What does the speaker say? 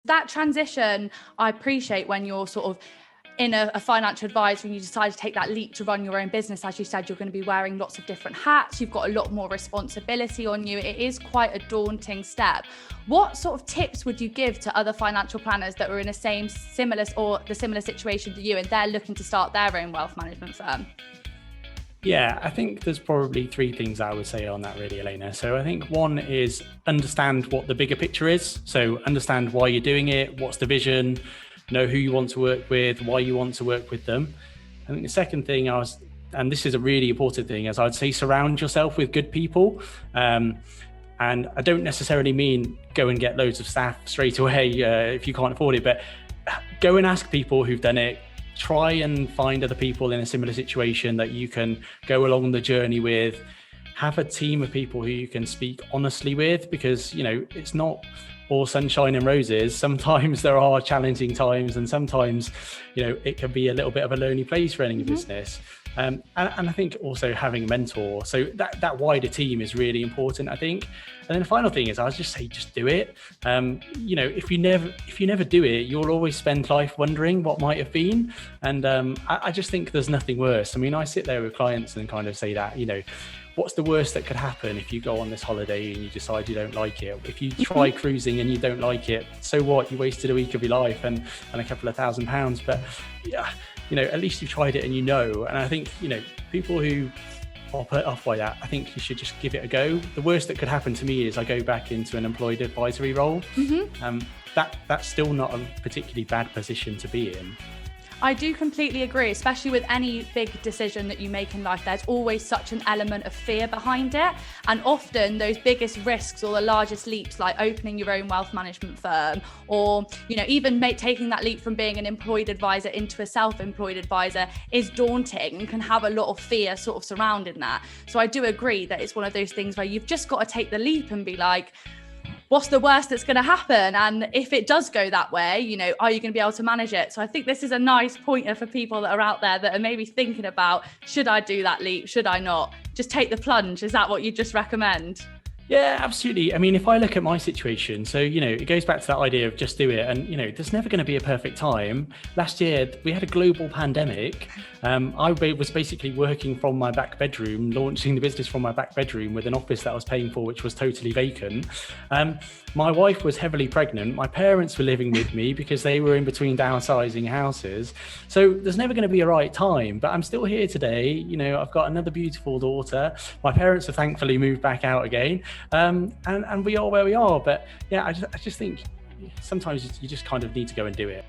That transition, I appreciate when you're sort of in a financial advisor and you decide to take that leap to run your own business. As you said, you're going to be wearing lots of different hats. You've got a lot more responsibility on you. It is quite a daunting step. What sort of tips would you give to other financial planners that are in a similar situation to you and they're looking to start their own wealth management firm? Yeah, I think there's probably three things I would say on that really, Elena. So I think one is understand what the bigger picture is. So understand why you're doing it, what's the vision, know who you want to work with, why you want to work with them. I think the second thing and this is a really important thing, is I'd say surround yourself with good people. And I don't necessarily mean go and get loads of staff straight away if you can't afford it, but go and ask people who've done it. Try and find other people in a similar situation that you can go along the journey with. Have a team of people who you can speak honestly with, because, it's not all sunshine and roses. Sometimes there are challenging times, and sometimes, it can be a little bit of a lonely place running a business. And I think also having a mentor. So that wider team is really important, I think. And then the final thing is, I'll just say, just do it. If you never do it, you'll always spend life wondering what might have been. And I just think there's nothing worse. I mean, I sit there with clients and kind of say that, what's the worst that could happen if you go on this holiday and you decide you don't like it? If you try cruising and you don't like it, so what? You wasted a week of your life and a couple of £1,000. But yeah, at least you've tried it and And I think, people who are put off by that, I think you should just give it a go. The worst that could happen to me is I go back into an employed advisory role. That's still not a particularly bad position to be in. I do completely agree, especially with any big decision that you make in life. There's always such an element of fear behind it. And often those biggest risks or the largest leaps, like opening your own wealth management firm, or, even taking that leap from being an employed advisor into a self-employed advisor, is daunting and can have a lot of fear sort of surrounding that. So I do agree that it's one of those things where you've just got to take the leap and be like, what's the worst that's going to happen? And if it does go that way, are you going to be able to manage it? So I think this is a nice pointer for people that are out there that are maybe thinking about, should I do that leap? Should I not? Just take the plunge. Is that what you just recommend? Yeah, absolutely. I mean, if I look at my situation, so, it goes back to that idea of just do it. And, there's never going to be a perfect time. Last year, we had a global pandemic. I was basically working from my back bedroom, launching the business from my back bedroom with an office that I was paying for, which was totally vacant. My wife was heavily pregnant. My parents were living with me because they were in between downsizing houses. So there's never going to be a right time, but I'm still here today. I've got another beautiful daughter. My parents have thankfully moved back out again. And we are where we are. But yeah, I just think sometimes you just kind of need to go and do it.